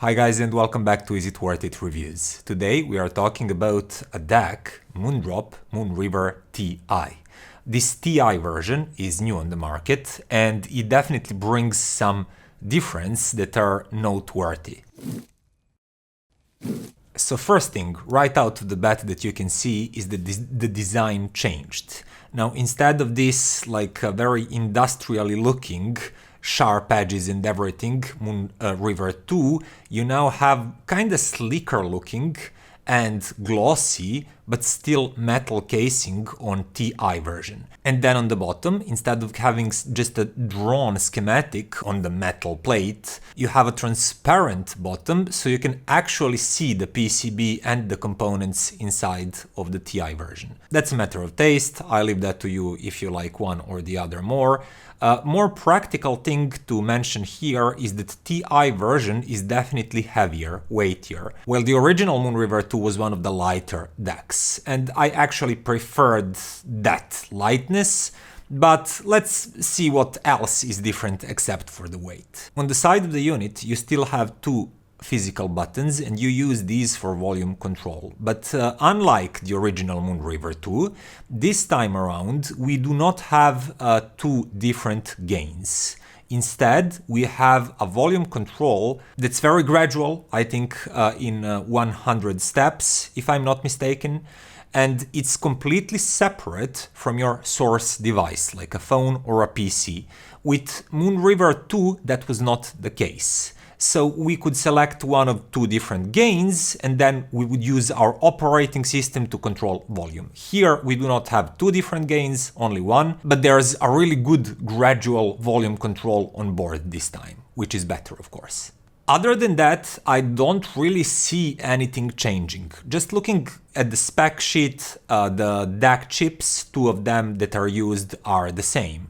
Hi guys and welcome back to Is It Worth It Reviews. Today we are talking about a DAC, Moondrop Moonriver Ti. This Ti version is new on the market and it definitely brings some difference that are noteworthy. So first thing, right out of the bat that you can see is that the design changed. Now instead of this like very industrially looking sharp edges and everything, Moonriver 2, you now have kind of slicker looking and glossy, but still metal casing on Ti version. And then on the bottom, instead of having just a drawn schematic on the metal plate, you have a transparent bottom, so you can actually see the PCB and the components inside of the Ti version. That's a matter of taste. I leave that to you if you like one or the other more. More practical thing to mention here is that Ti version is definitely heavier, weightier, while the original Moonriver 2 was one of the lighter DACs, and I actually preferred that lightness, but let's see what else is different except for the weight. On the side of the unit you still have two physical buttons and you use these for volume control, but unlike the original Moonriver 2, this time around we do not have two different gains. Instead, we have a volume control that's very gradual, I think in 100 steps, if I'm not mistaken, and it's completely separate from your source device, like a phone or a PC. With Moonriver 2, that was not the case. So we could select one of two different gains and then we would use our operating system to control volume. Here we do not have two different gains, only one, but there's a really good gradual volume control on board this time, which is better of course. Other than that, I don't really see anything changing. Just looking at the spec sheet, the DAC chips, two of them that are used are the same.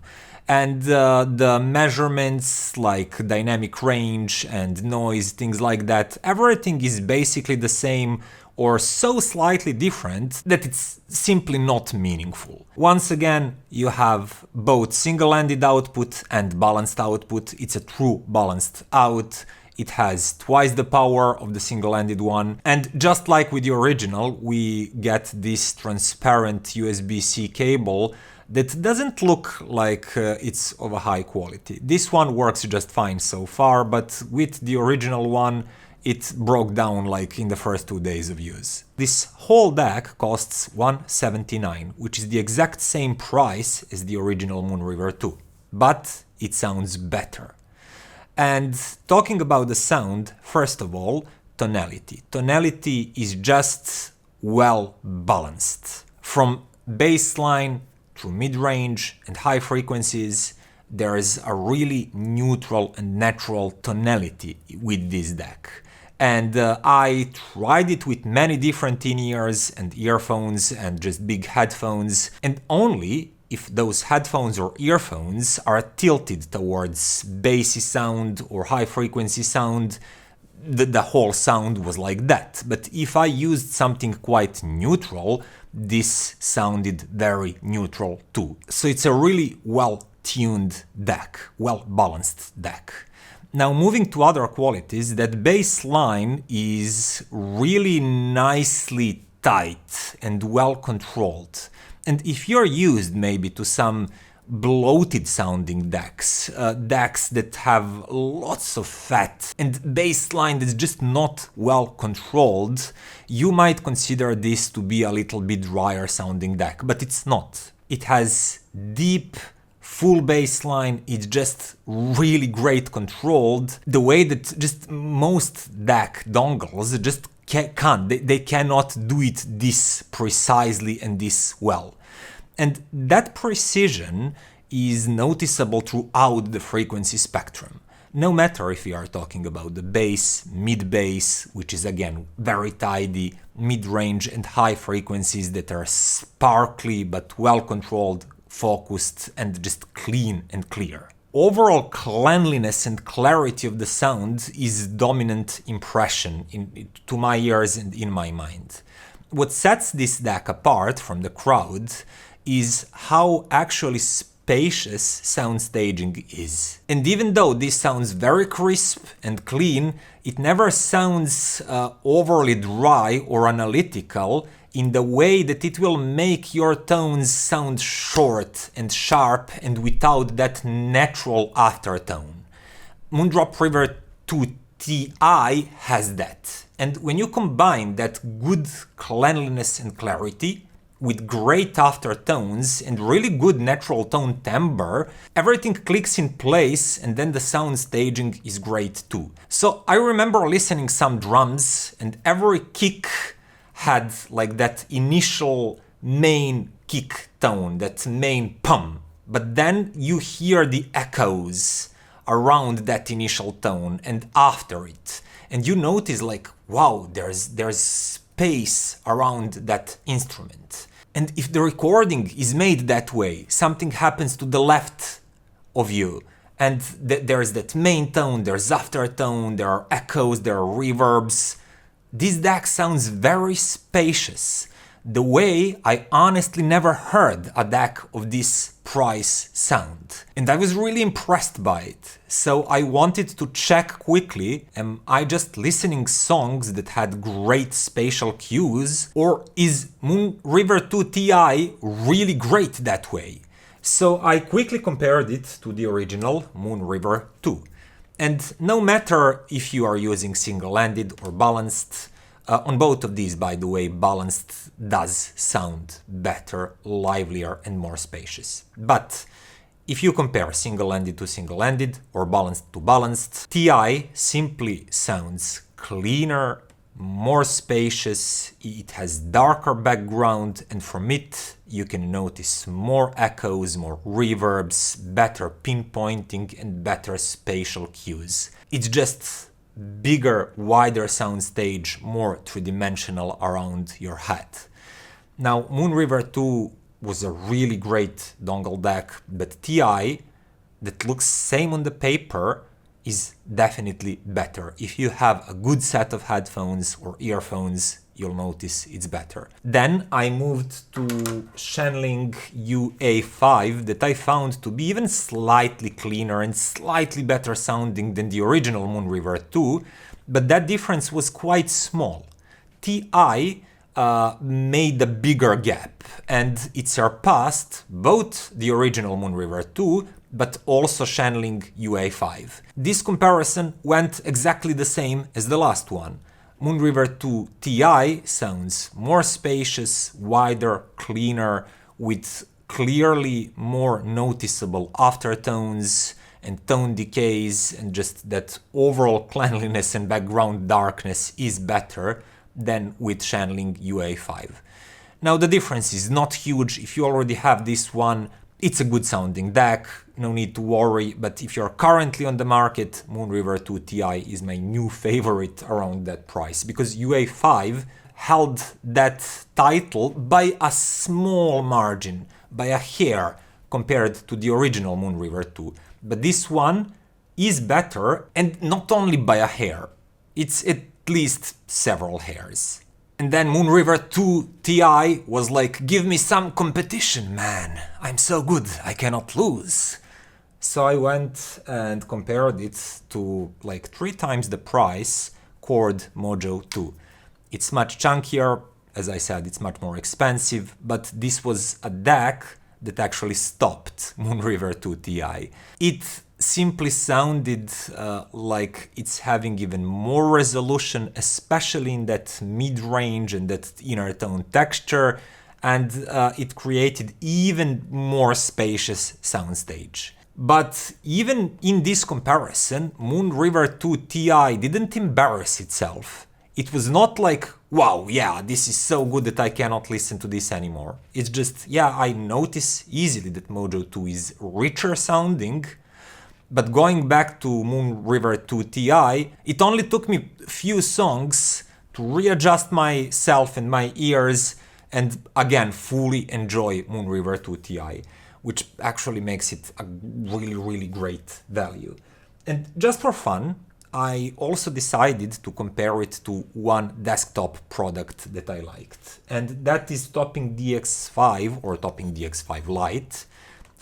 And the measurements like dynamic range and noise, things like that, everything is basically the same or so slightly different that it's simply not meaningful. Once again, you have both single-ended output and balanced output. It's a true balanced out. It has twice the power of the single-ended one. And just like with the original, we get this transparent USB-C cable that doesn't look like it's of a high quality. This one works just fine so far, but with the original one, it broke down like in the first 2 days of use. This whole DAC costs $179, which is the exact same price as the original Moonriver 2, but it sounds better. And talking about the sound, first of all, tonality. Tonality is just well balanced. From bassline to mid-range and high frequencies, there is a really neutral and natural tonality with this DAC. And I tried it with many different in-ears and earphones and just big headphones, and only if those headphones or earphones are tilted towards bassy sound or high frequency sound, the whole sound was like that. But if I used something quite neutral, this sounded very neutral too. So it's a really well-tuned DAC, well-balanced DAC. Now moving to other qualities, that bass line is really nicely tight and well-controlled. And if you're used maybe to some bloated sounding DACs, DACs that have lots of fat and bass line that's just not well controlled, you might consider this to be a little bit drier sounding DAC, but it's not. It has deep, full bass line, it's just really great controlled, the way that just most DAC dongles just can't, they cannot do it this precisely and this well. And that precision is noticeable throughout the frequency spectrum. No matter if we are talking about the bass, mid-bass, which is again very tidy, mid-range and high frequencies that are sparkly but well-controlled, focused and just clean and clear. Overall cleanliness and clarity of the sound is dominant impression to my ears and in my mind. What sets this DAC apart from the crowd is how actually spacious sound staging is. And even though this sounds very crisp and clean, it never sounds overly dry or analytical in the way that it will make your tones sound short and sharp and without that natural aftertone. Moondrop Moonriver 2 Ti has that. And when you combine that good cleanliness and clarity with great aftertones and really good natural tone timbre, everything clicks in place, and then the sound staging is great too. So I remember listening some drums, and every kick had like that initial main kick tone, that main pum. But then you hear the echoes around that initial tone and after it. And you notice like, wow, there's space around that instrument. And if the recording is made that way, something happens to the left of you. And there's that main tone, there's aftertone, there are echoes, there are reverbs. This DAC sounds very spacious. The way I honestly never heard a DAC of this price sound. And I was really impressed by it. So I wanted to check quickly, am I just listening songs that had great spatial cues, or is Moonriver 2 Ti really great that way? So I quickly compared it to the original Moonriver 2. And no matter if you are using single-ended or balanced, on both of these, by the way, balanced does sound better, livelier and more spacious. But if you compare single-ended to single-ended or balanced to balanced, Ti simply sounds cleaner, more spacious, it has darker background, and from it you can notice more echoes, more reverbs, better pinpointing and better spatial cues. It's just bigger, wider soundstage, more three-dimensional around your head. Now, Moonriver 2 was a really great dongle DAC, but Ti, that looks same on the paper, is definitely better. If you have a good set of headphones or earphones, you'll notice it's better. Then I moved to Shanling UA5 that I found to be even slightly cleaner and slightly better sounding than the original Moonriver 2, but that difference was quite small. Ti made a bigger gap, and it surpassed both the original Moonriver 2 but also Shanling UA5. This comparison went exactly the same as the last one. Moonriver 2 Ti sounds more spacious, wider, cleaner, with clearly more noticeable aftertones and tone decays, and just that overall cleanliness and background darkness is better than with Shanling UA5. Now the difference is not huge. If you already have this one, it's a good sounding DAC, no need to worry, but if you're currently on the market, Moonriver 2 Ti is my new favorite around that price, because UA5 held that title by a small margin, by a hair, compared to the original Moonriver 2. But this one is better, and not only by a hair, it's at least several hairs. And then Moonriver 2 Ti was like, give me some competition, man. I'm so good, I cannot lose. So I went and compared it to like 3 times the price, Chord Mojo 2. It's much chunkier, as I said, it's much more expensive, but this was a DAC that actually stopped Moonriver 2 Ti. It simply sounded like it's having even more resolution, especially in that mid-range and that inner tone texture, and it created even more spacious soundstage. But even in this comparison, Moonriver 2 Ti didn't embarrass itself. It was not like, wow, yeah, this is so good that I cannot listen to this anymore. It's just, yeah, I notice easily that Mojo 2 is richer sounding. But going back to Moonriver 2 Ti, it only took me a few songs to readjust myself and my ears and again fully enjoy Moonriver 2 Ti, which actually makes it a really, really great value. And just for fun, I also decided to compare it to one desktop product that I liked, and that is Topping DX5 or Topping DX5 Lite.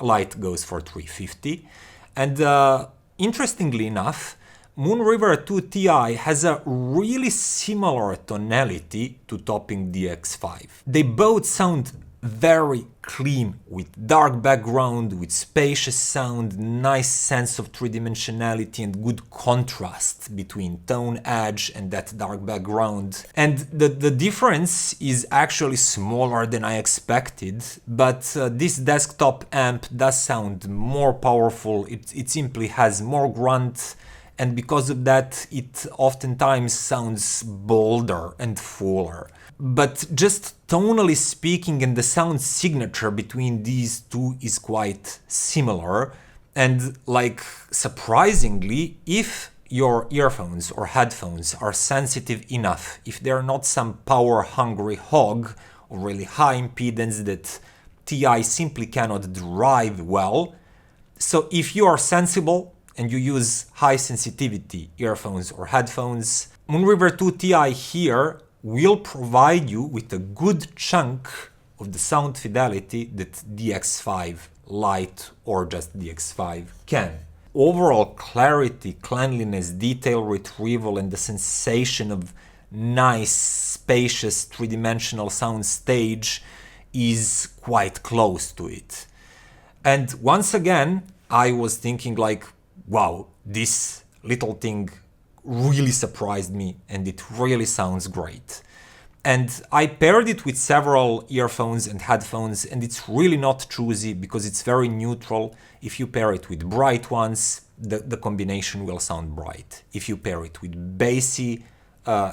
Light goes for 350. And interestingly enough, Moonriver 2 Ti has a really similar tonality to Topping DX5. They both sound very clean, with dark background, with spacious sound, nice sense of three-dimensionality and good contrast between tone edge and that dark background. And the difference is actually smaller than I expected, but this desktop amp does sound more powerful, it simply has more grunt, and because of that it oftentimes sounds bolder and fuller. But just tonally speaking, and the sound signature between these two is quite similar. And like, surprisingly, if your earphones or headphones are sensitive enough, if they're not some power-hungry hog or really high impedance that Ti simply cannot drive well, so if you are sensible and you use high sensitivity earphones or headphones, Moonriver 2 Ti here will provide you with a good chunk of the sound fidelity that DX5 Lite or just DX5 can. Overall clarity, cleanliness, detail retrieval, and the sensation of nice, spacious, three-dimensional sound stage is quite close to it. And once again, I was thinking like, wow, this little thing really surprised me and it really sounds great. And I paired it with several earphones and headphones, and it's really not choosy because it's very neutral. If you pair it with bright ones, the combination will sound bright. If you pair it with bassy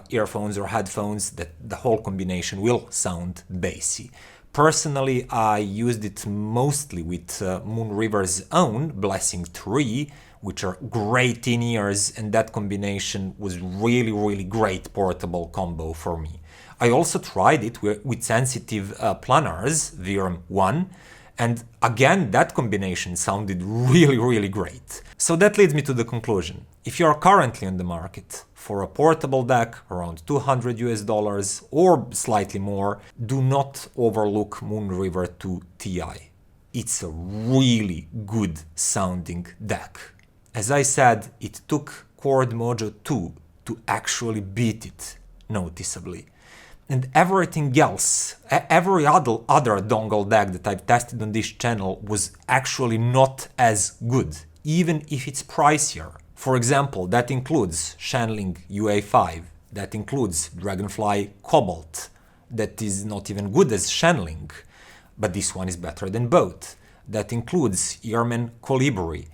earphones or headphones, the whole combination will sound bassy. Personally, I used it mostly with Moonriver's own Blessing 3, which are great in-ears, and that combination was really great portable combo for me. I also tried it with sensitive planars, VRM 1, and again that combination sounded really great. So that leads me to the conclusion. If you are currently on the market for a portable DAC around $200 or slightly more, do not overlook Moonriver 2 Ti. It's a really good sounding DAC. As I said, it took Chord Mojo 2 to actually beat it noticeably. And everything else, every other dongle DAC that I've tested on this channel was actually not as good, even if it's pricier. For example, that includes Shanling UA5, that includes Dragonfly Cobalt, that is not even good as Shanling, but this one is better than both. That includes Earman Colibri,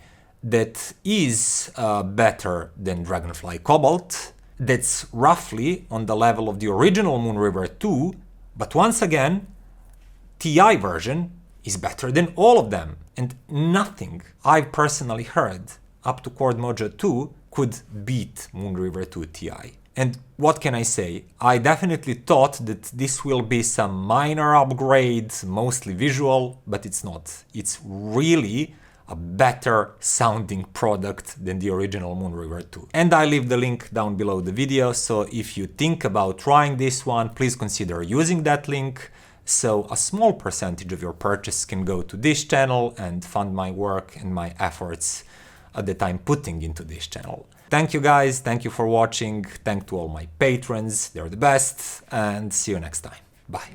that is better than Dragonfly Cobalt, that's roughly on the level of the original Moonriver 2, but once again, Ti version is better than all of them, and nothing I've personally heard up to Chord Mojo 2 could beat Moonriver 2 Ti. And what can I say? I definitely thought that this will be some minor upgrade, mostly visual, but it's not. It's really a better sounding product than the original Moonriver 2. And I leave the link down below the video, so if you think about trying this one, please consider using that link, so a small percentage of your purchase can go to this channel and fund my work and my efforts that I'm putting into this channel. Thank you guys, thank you for watching, thank to all my patrons, they're the best, and see you next time. Bye.